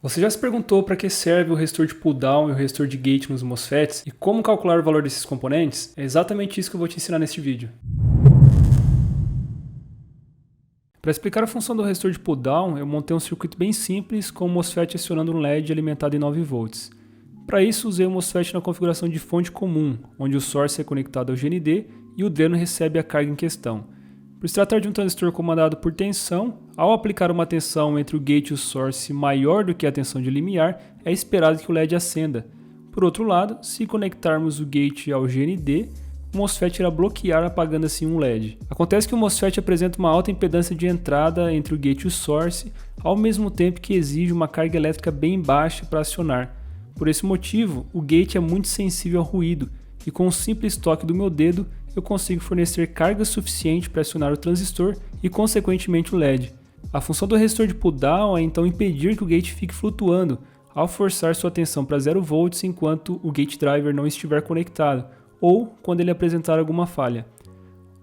Você já se perguntou para que serve o resistor de pull-down e o resistor de gate nos MOSFETs e como calcular o valor desses componentes? É exatamente isso que eu vou te ensinar neste vídeo. Para explicar a função do resistor de pull-down, eu montei um circuito bem simples com o MOSFET acionando um LED alimentado em 9 volts. Para isso, usei o MOSFET na configuração de fonte comum, onde o source é conectado ao GND e o dreno recebe a carga em questão. Por se tratar de um transistor comandado por tensão, ao aplicar uma tensão entre o gate e o source maior do que a tensão de limiar, é esperado que o LED acenda. Por outro lado, se conectarmos o gate ao GND, o MOSFET irá bloquear, apagando assim um LED. Acontece que o MOSFET apresenta uma alta impedância de entrada entre o gate e o source, ao mesmo tempo que exige uma carga elétrica bem baixa para acionar. Por esse motivo, o gate é muito sensível ao ruído, e com um simples toque do meu dedo, eu consigo fornecer carga suficiente para acionar o transistor e, consequentemente, o LED. A função do resistor de pull-down é então impedir que o gate fique flutuando, ao forçar sua tensão para 0 volts enquanto o gate driver não estiver conectado, ou quando ele apresentar alguma falha.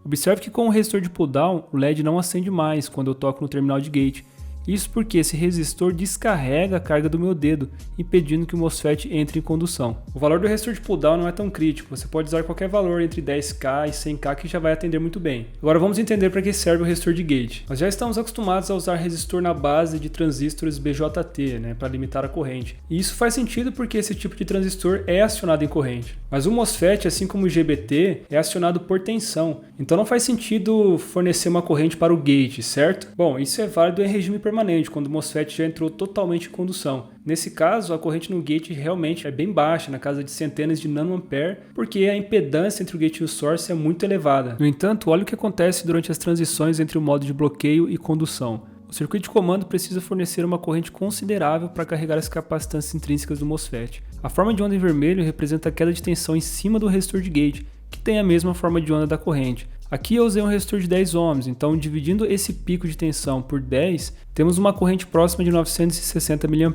Observe que com o resistor de pull-down, o LED não acende mais quando eu toco no terminal de gate. Isso porque esse resistor descarrega a carga do meu dedo, impedindo que o MOSFET entre em condução. O valor do resistor de pull-down não é tão crítico, você pode usar qualquer valor entre 10K e 100K que já vai atender muito bem. Agora vamos entender para que serve o resistor de gate. Nós já estamos acostumados a usar resistor na base de transistores BJT, para limitar a corrente. E isso faz sentido porque esse tipo de transistor é acionado em corrente. Mas o MOSFET, assim como o IGBT, é acionado por tensão, então não faz sentido fornecer uma corrente para o gate, certo? Bom, isso é válido em regime permanente, quando o MOSFET já entrou totalmente em condução. Nesse caso, a corrente no gate realmente é bem baixa, na casa de centenas de nanoampere, porque a impedância entre o gate e o source é muito elevada. No entanto, olha o que acontece durante as transições entre o modo de bloqueio e condução. O circuito de comando precisa fornecer uma corrente considerável para carregar as capacitâncias intrínsecas do MOSFET. A forma de onda em vermelho representa a queda de tensão em cima do resistor de gate, que tem a mesma forma de onda da corrente. Aqui eu usei um resistor de 10 ohms, então dividindo esse pico de tensão por 10, temos uma corrente próxima de 960 mA,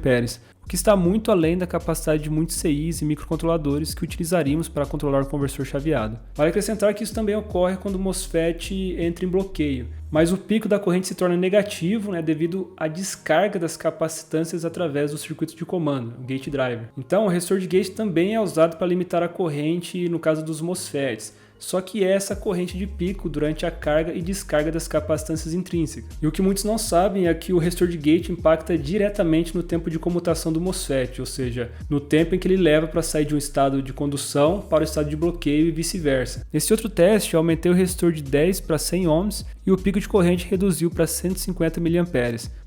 o que está muito além da capacidade de muitos CIs e microcontroladores que utilizaríamos para controlar o conversor chaveado. Vale acrescentar que isso também ocorre quando o MOSFET entra em bloqueio, mas o pico da corrente se torna negativo devido à descarga das capacitâncias através do circuito de comando, o gate driver. Então o resistor de gate também é usado para limitar a corrente no caso dos MOSFETs, só que é essa corrente de pico durante a carga e descarga das capacitâncias intrínsecas. E o que muitos não sabem é que o resistor de gate impacta diretamente no tempo de comutação do MOSFET, ou seja, no tempo em que ele leva para sair de um estado de condução para o estado de bloqueio e vice-versa. Nesse outro teste, eu aumentei o resistor de 10 para 100 ohms e o pico de corrente reduziu para 150 mA.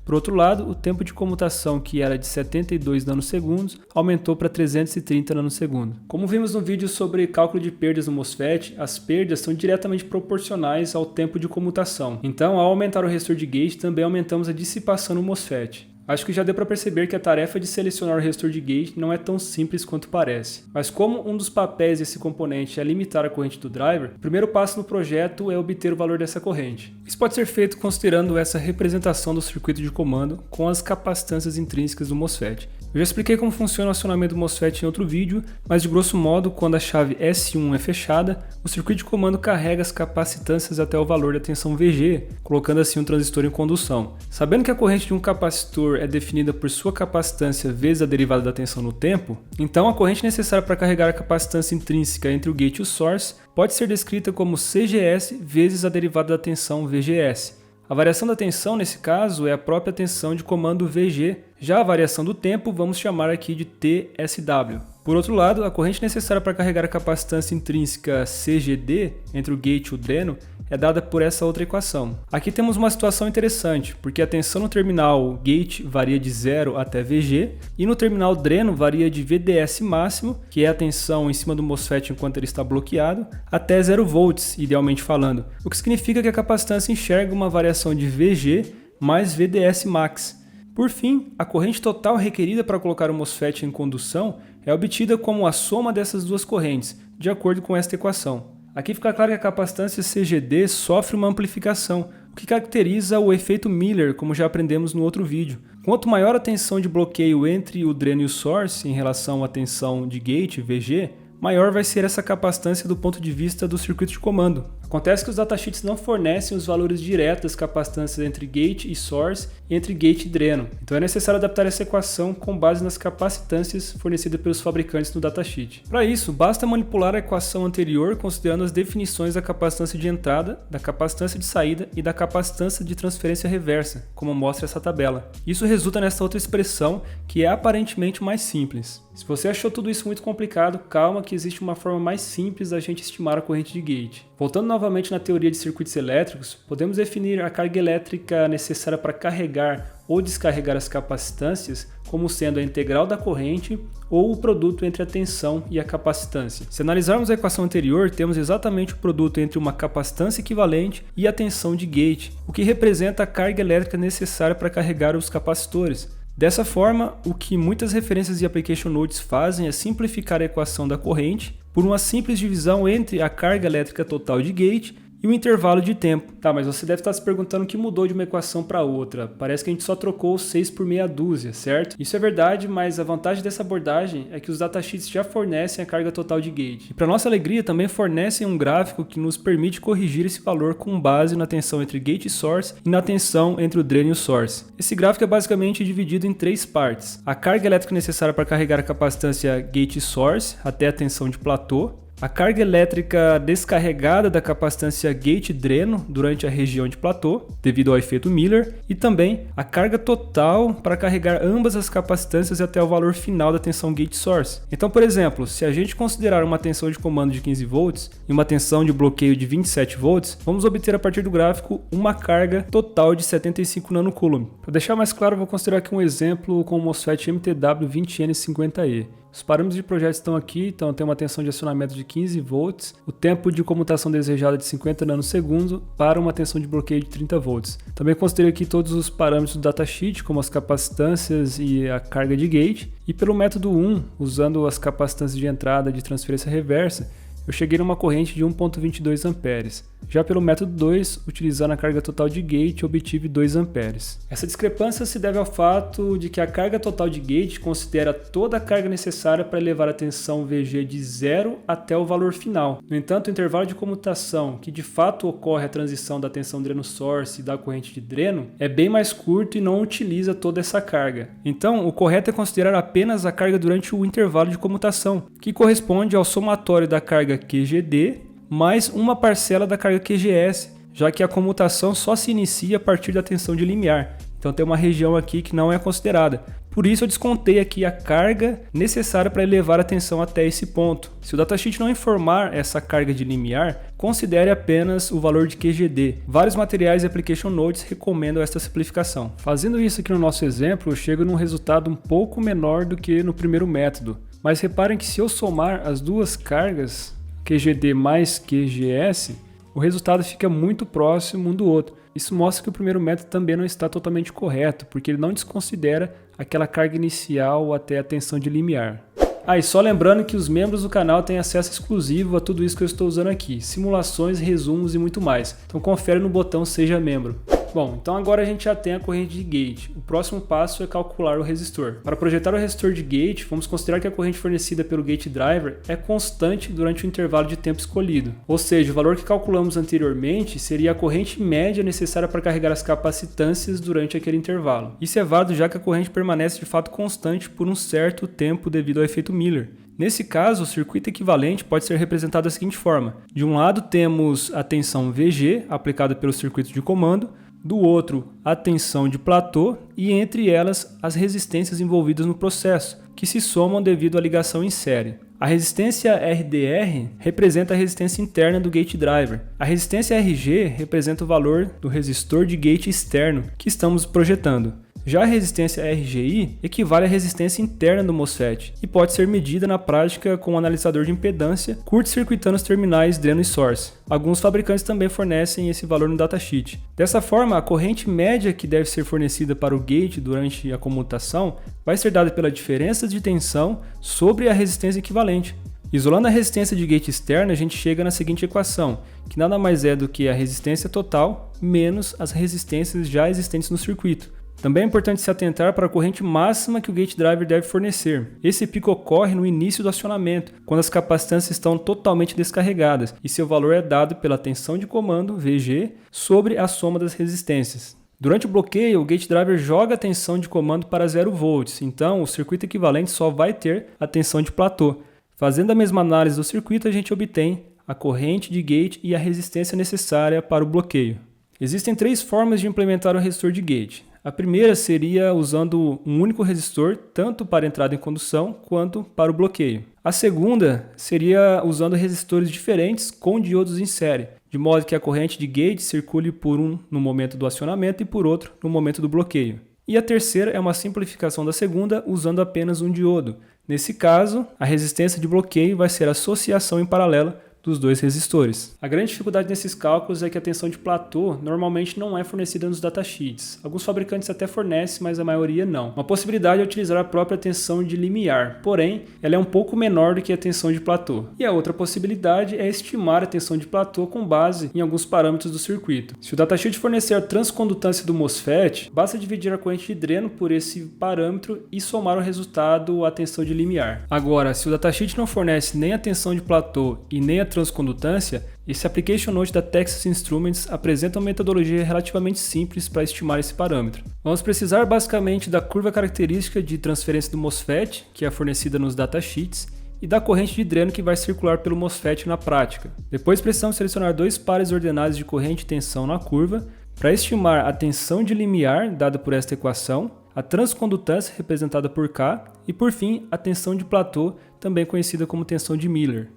Por outro lado, o tempo de comutação, que era de 72 nanosegundos, aumentou para 330 nanosegundos. Como vimos no vídeo sobre cálculo de perdas no MOSFET, as perdas são diretamente proporcionais ao tempo de comutação. Então, ao aumentar o resistor de gate, também aumentamos a dissipação no MOSFET. Acho que já deu para perceber que a tarefa de selecionar o resistor de gate não é tão simples quanto parece. Mas como um dos papéis desse componente é limitar a corrente do driver, o primeiro passo no projeto é obter o valor dessa corrente. Isso pode ser feito considerando essa representação do circuito de comando com as capacitâncias intrínsecas do MOSFET. Eu já expliquei como funciona o acionamento do MOSFET em outro vídeo, mas de grosso modo, quando a chave S1 é fechada, o circuito de comando carrega as capacitâncias até o valor da tensão VG, colocando assim um transistor em condução. Sabendo que a corrente de um capacitor é definida por sua capacitância vezes a derivada da tensão no tempo, então a corrente necessária para carregar a capacitância intrínseca entre o gate e o source pode ser descrita como CGS vezes a derivada da tensão VGS. A variação da tensão, nesse caso, é a própria tensão de comando VG, já a variação do tempo vamos chamar aqui de TSW. Por outro lado, a corrente necessária para carregar a capacitância intrínseca CGD entre o gate e o dreno é dada por essa outra equação. Aqui temos uma situação interessante, porque a tensão no terminal gate varia de 0 até VG, e no terminal dreno varia de VDS máximo, que é a tensão em cima do MOSFET enquanto ele está bloqueado, até 0 volts, idealmente falando, o que significa que a capacitância enxerga uma variação de VG mais VDS max. Por fim, a corrente total requerida para colocar o MOSFET em condução é obtida como a soma dessas duas correntes, de acordo com esta equação. Aqui fica claro que a capacitância CGD sofre uma amplificação, o que caracteriza o efeito Miller, como já aprendemos no outro vídeo. Quanto maior a tensão de bloqueio entre o dreno e o source em relação à tensão de gate, VG, maior vai ser essa capacitância do ponto de vista do circuito de comando. Acontece que os datasheets não fornecem os valores diretos das capacitâncias entre gate e source e entre gate e dreno. Então é necessário adaptar essa equação com base nas capacitâncias fornecidas pelos fabricantes no datasheet. Para isso, basta manipular a equação anterior considerando as definições da capacitância de entrada, da capacitância de saída e da capacitância de transferência reversa, como mostra essa tabela. Isso resulta nessa outra expressão que é aparentemente mais simples. Se você achou tudo isso muito complicado, calma que existe uma forma mais simples da gente estimar a corrente de gate. Voltando novamente na teoria de circuitos elétricos, podemos definir a carga elétrica necessária para carregar ou descarregar as capacitâncias como sendo a integral da corrente ou o produto entre a tensão e a capacitância. Se analisarmos a equação anterior, temos exatamente o produto entre uma capacitância equivalente e a tensão de gate, o que representa a carga elétrica necessária para carregar os capacitores. Dessa forma, o que muitas referências de application notes fazem é simplificar a equação da corrente por uma simples divisão entre a carga elétrica total de gate e o intervalo de tempo. Tá, mas você deve estar se perguntando o que mudou de uma equação para outra. Parece que a gente só trocou 6 por meia dúzia, certo? Isso é verdade, mas a vantagem dessa abordagem é que os datasheets já fornecem a carga total de gate. E para nossa alegria, também fornecem um gráfico que nos permite corrigir esse valor com base na tensão entre gate e source e na tensão entre o dreno e o source. Esse gráfico é basicamente dividido em 3 partes. A carga elétrica necessária para carregar a capacitância gate e source até a tensão de platô, a carga elétrica descarregada da capacitância gate-dreno durante a região de platô, devido ao efeito Miller, e também a carga total para carregar ambas as capacitâncias até o valor final da tensão gate-source. Então, por exemplo, se a gente considerar uma tensão de comando de 15 volts e uma tensão de bloqueio de 27 volts, vamos obter a partir do gráfico uma carga total de 75 nanocoulomb. Para deixar mais claro, eu vou considerar aqui um exemplo com o MOSFET MTW20N50E. Os parâmetros de projeto estão aqui, então tem uma tensão de acionamento de 15 volts, o tempo de comutação desejada de 50 nanosegundos para uma tensão de bloqueio de 30 volts. Também considerei aqui todos os parâmetros do datasheet, como as capacitâncias e a carga de gate. E pelo método 1, usando as capacitâncias de entrada de transferência reversa, eu cheguei numa corrente de 1.22 amperes. Já pelo método 2, utilizando a carga total de gate, obtive 2 amperes. Essa discrepância se deve ao fato de que a carga total de gate considera toda a carga necessária para elevar a tensão VG de 0 até o valor final. No entanto, o intervalo de comutação, que de fato ocorre a transição da tensão dreno-source e da corrente de dreno, é bem mais curto e não utiliza toda essa carga. Então, o correto é considerar apenas a carga durante o intervalo de comutação, que corresponde ao somatório da carga QGD mais uma parcela da carga QGS, já que a comutação só se inicia a partir da tensão de limiar. Então tem uma região aqui que não é considerada. Por isso eu descontei aqui a carga necessária para elevar a tensão até esse ponto. Se o datasheet não informar essa carga de limiar, considere apenas o valor de QGD. Vários materiais e application notes recomendam esta simplificação. Fazendo isso aqui no nosso exemplo, eu chego num resultado um pouco menor do que no primeiro método. Mas reparem que se eu somar as duas cargas, QGD mais QGS, o resultado fica muito próximo um do outro. Isso mostra que o primeiro método também não está totalmente correto, porque ele não desconsidera aquela carga inicial até a tensão de limiar. E só lembrando que os membros do canal têm acesso exclusivo a tudo isso que eu estou usando aqui, simulações, resumos e muito mais. Então confere no botão Seja Membro. Bom, então agora a gente já tem a corrente de gate. O próximo passo é calcular o resistor. Para projetar o resistor de gate, vamos considerar que a corrente fornecida pelo gate driver é constante durante o intervalo de tempo escolhido. Ou seja, o valor que calculamos anteriormente seria a corrente média necessária para carregar as capacitâncias durante aquele intervalo. Isso é válido já que a corrente permanece de fato constante por um certo tempo devido ao efeito Miller. Nesse caso, o circuito equivalente pode ser representado da seguinte forma. De um lado temos a tensão VG, aplicada pelo circuito de comando, do outro a tensão de platô e entre elas as resistências envolvidas no processo, que se somam devido à ligação em série. A resistência RDR representa a resistência interna do gate driver. A resistência RG representa o valor do resistor de gate externo que estamos projetando. Já a resistência RGI equivale à resistência interna do MOSFET e pode ser medida na prática com um analisador de impedância, curto-circuitando os terminais dreno e source. Alguns fabricantes também fornecem esse valor no datasheet. Dessa forma, a corrente média que deve ser fornecida para o gate durante a comutação vai ser dada pela diferença de tensão sobre a resistência equivalente. Isolando a resistência de gate externa, a gente chega na seguinte equação, que nada mais é do que a resistência total menos as resistências já existentes no circuito. Também é importante se atentar para a corrente máxima que o gate driver deve fornecer. Esse pico ocorre no início do acionamento, quando as capacitâncias estão totalmente descarregadas, e seu valor é dado pela tensão de comando, VG, sobre a soma das resistências. Durante o bloqueio, o gate driver joga a tensão de comando para 0 volts, então o circuito equivalente só vai ter a tensão de platô. Fazendo a mesma análise do circuito, a gente obtém a corrente de gate e a resistência necessária para o bloqueio. Existem 3 formas de implementar o resistor de gate. A primeira seria usando um único resistor, tanto para entrada em condução quanto para o bloqueio. A segunda seria usando resistores diferentes com diodos em série, de modo que a corrente de gate circule por um no momento do acionamento e por outro no momento do bloqueio. E a terceira é uma simplificação da segunda usando apenas um diodo. Nesse caso, a resistência de bloqueio vai ser a associação em paralelo dos 2 resistores. A grande dificuldade nesses cálculos é que a tensão de platô normalmente não é fornecida nos datasheets. Alguns fabricantes até fornecem, mas a maioria não. Uma possibilidade é utilizar a própria tensão de limiar, porém, ela é um pouco menor do que a tensão de platô. E a outra possibilidade é estimar a tensão de platô com base em alguns parâmetros do circuito. Se o datasheet fornecer a transcondutância do MOSFET, basta dividir a corrente de dreno por esse parâmetro e somar o resultado à tensão de limiar. Agora, se o datasheet não fornece nem a tensão de platô e nem a transcondutância, esse Application Note da Texas Instruments apresenta uma metodologia relativamente simples para estimar esse parâmetro. Vamos precisar basicamente da curva característica de transferência do MOSFET, que é fornecida nos datasheets, e da corrente de dreno que vai circular pelo MOSFET na prática. Depois precisamos selecionar 2 pares ordenados de corrente e tensão na curva para estimar a tensão de limiar, dada por esta equação, a transcondutância, representada por K, e por fim, a tensão de platô, também conhecida como tensão de Miller.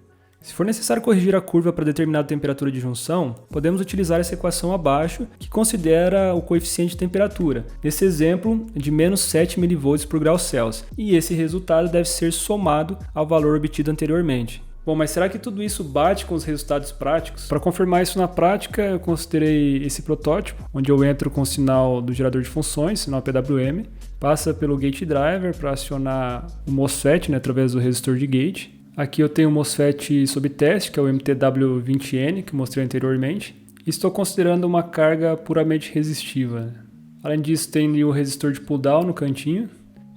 Se for necessário corrigir a curva para determinada temperatura de junção, podemos utilizar essa equação abaixo, que considera o coeficiente de temperatura, nesse exemplo de menos 7 mV por grau Celsius, e esse resultado deve ser somado ao valor obtido anteriormente. Bom, mas será que tudo isso bate com os resultados práticos? Para confirmar isso na prática, eu considerei esse protótipo, onde eu entro com o sinal do gerador de funções, sinal PWM, passa pelo gate driver para acionar o MOSFET, através do resistor de gate. Aqui eu tenho o MOSFET sob teste, que é o MTW20N, que mostrei anteriormente. E estou considerando uma carga puramente resistiva. Além disso, tem o resistor de pull-down no cantinho.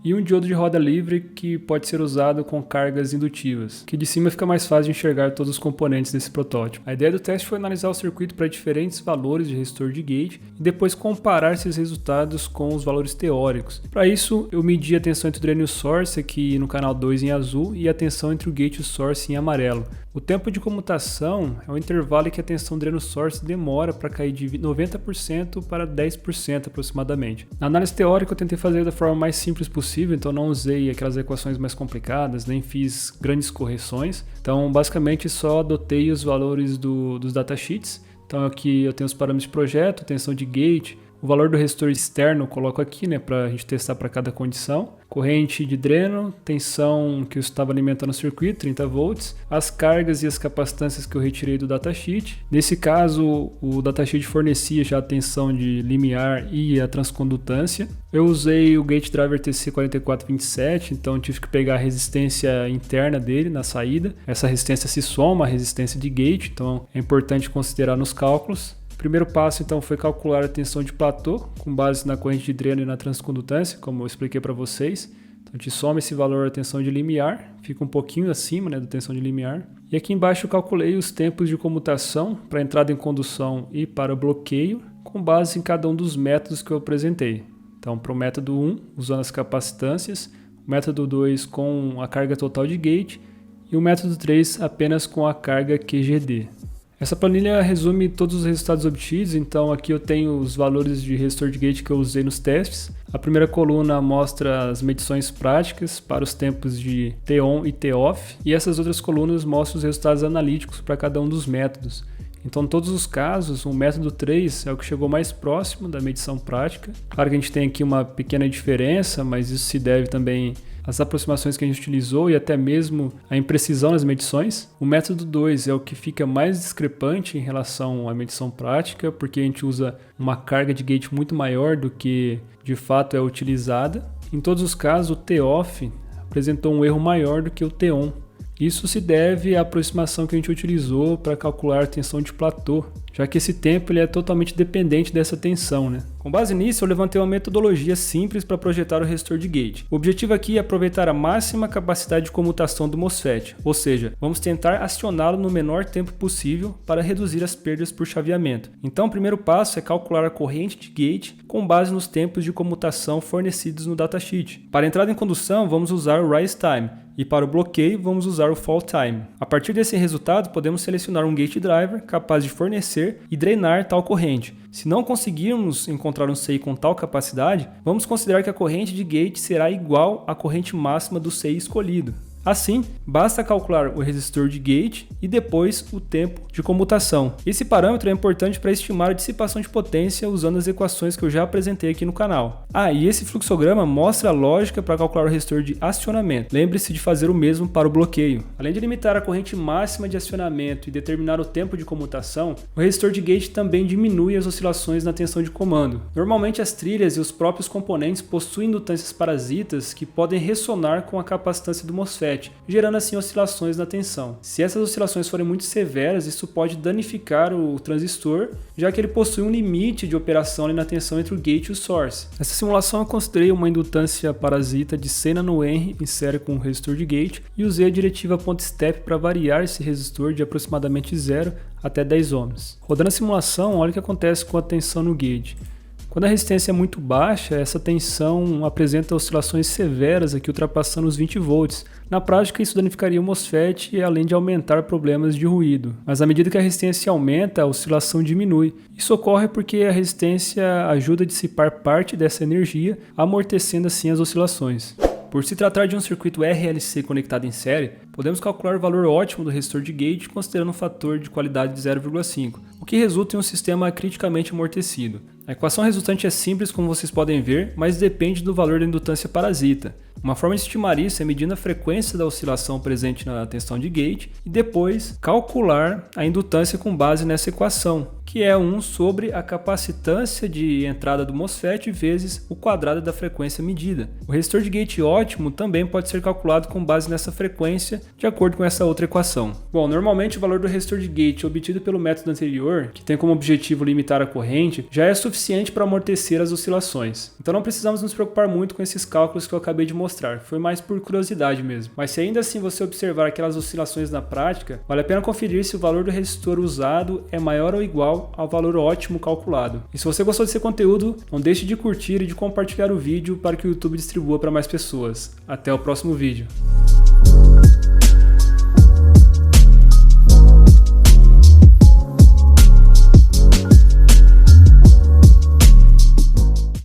E um diodo de roda livre que pode ser usado com cargas indutivas, que de cima fica mais fácil de enxergar todos os componentes desse protótipo. A ideia do teste foi analisar o circuito para diferentes valores de resistor de gate e depois comparar esses resultados com os valores teóricos. Para isso, eu medi a tensão entre o dreno e o source aqui no canal 2 em azul e a tensão entre o gate e o source em amarelo. O tempo de comutação é o intervalo em que a tensão dreno-source demora para cair de 90% para 10% aproximadamente. Na análise teórica eu tentei fazer da forma mais simples possível, então não usei aquelas equações mais complicadas, nem fiz grandes correções. Então basicamente só adotei os valores dos datasheets. Então aqui eu tenho os parâmetros de projeto, tensão de gate, o valor do resistor externo eu coloco aqui, para a gente testar para cada condição. Corrente de dreno, tensão que eu estava alimentando o circuito, 30 volts, as cargas e as capacitâncias que eu retirei do datasheet. Nesse caso, o datasheet fornecia já a tensão de limiar e a transcondutância. Eu usei o gate driver TC4427, então tive que pegar a resistência interna dele na saída. Essa resistência se soma à resistência de gate, então é importante considerar nos cálculos. O primeiro passo então foi calcular a tensão de platô com base na corrente de dreno e na transcondutância, como eu expliquei para vocês. Então a gente soma esse valor à tensão de limiar, fica um pouquinho acima da tensão de limiar. E aqui embaixo eu calculei os tempos de comutação para entrada em condução e para bloqueio, com base em cada um dos métodos que eu apresentei. Então para o método 1, usando as capacitâncias, o método 2 com a carga total de gate e o método 3 apenas com a carga QGD. Essa planilha resume todos os resultados obtidos, então aqui eu tenho os valores de resistor de gate que eu usei nos testes. A primeira coluna mostra as medições práticas para os tempos de T-on e T-off, e essas outras colunas mostram os resultados analíticos para cada um dos métodos. Então, em todos os casos, o método 3 é o que chegou mais próximo da medição prática. Claro que a gente tem aqui uma pequena diferença, mas isso se deve também às aproximações que a gente utilizou e até mesmo à imprecisão nas medições. O método 2 é o que fica mais discrepante em relação à medição prática, porque a gente usa uma carga de gate muito maior do que de fato é utilizada. Em todos os casos, o T-off apresentou um erro maior do que o T-on. Isso se deve à aproximação que a gente utilizou para calcular a tensão de platô, já que esse tempo ele é totalmente dependente dessa tensão, né? Com base nisso, eu levantei uma metodologia simples para projetar o resistor de gate. O objetivo aqui é aproveitar a máxima capacidade de comutação do MOSFET, ou seja, vamos tentar acioná-lo no menor tempo possível para reduzir as perdas por chaveamento. Então, o primeiro passo é calcular a corrente de gate com base nos tempos de comutação fornecidos no datasheet. Para a entrada em condução, vamos usar o rise time, e para o bloqueio, vamos usar o fall time. A partir desse resultado, podemos selecionar um gate driver capaz de fornecer e drenar tal corrente. Se não conseguirmos encontrar um CI com tal capacidade, vamos considerar que a corrente de gate será igual à corrente máxima do CI escolhido. Assim, basta calcular o resistor de gate e depois o tempo de comutação. Esse parâmetro é importante para estimar a dissipação de potência usando as equações que eu já apresentei aqui no canal. E esse fluxograma mostra a lógica para calcular o resistor de acionamento. Lembre-se de fazer o mesmo para o bloqueio. Além de limitar a corrente máxima de acionamento e determinar o tempo de comutação, o resistor de gate também diminui as oscilações na tensão de comando. Normalmente as trilhas e os próprios componentes possuem indutâncias parasitas que podem ressonar com a capacitância do MOSFET, gerando assim oscilações na tensão. Se essas oscilações forem muito severas, isso pode danificar o transistor, já que ele possui um limite de operação ali na tensão entre o gate e o source. Nessa simulação eu considerei uma indutância parasita de 100 nH em série com o resistor de gate e usei a diretiva point-step para variar esse resistor de aproximadamente 0 até 10 ohms. Rodando a simulação, olha o que acontece com a tensão no gate. Quando a resistência é muito baixa, essa tensão apresenta oscilações severas aqui ultrapassando os 20 volts. Na prática, isso danificaria o MOSFET além de aumentar problemas de ruído. Mas à medida que a resistência aumenta, a oscilação diminui. Isso ocorre porque a resistência ajuda a dissipar parte dessa energia, amortecendo assim as oscilações. Por se tratar de um circuito RLC conectado em série, podemos calcular o valor ótimo do resistor de gate considerando um fator de qualidade de 0,5, o que resulta em um sistema criticamente amortecido. A equação resultante é simples, como vocês podem ver, mas depende do valor da indutância parasita. Uma forma de estimar isso é medindo a frequência da oscilação presente na tensão de gate e depois calcular a indutância com base nessa equação, que é 1 sobre a capacitância de entrada do MOSFET vezes o quadrado da frequência medida. O resistor de gate ótimo também pode ser calculado com base nessa frequência, de acordo com essa outra equação. Bom, normalmente o valor do resistor de gate obtido pelo método anterior, que tem como objetivo limitar a corrente, já é suficiente para amortecer as oscilações. Então não precisamos nos preocupar muito com esses cálculos que eu acabei de mostrar, foi mais por curiosidade mesmo. Mas se ainda assim você observar aquelas oscilações na prática, vale a pena conferir se o valor do resistor usado é maior ou igual ao valor ótimo calculado. E se você gostou desse conteúdo, não deixe de curtir e de compartilhar o vídeo para que o YouTube distribua para mais pessoas. Até o próximo vídeo.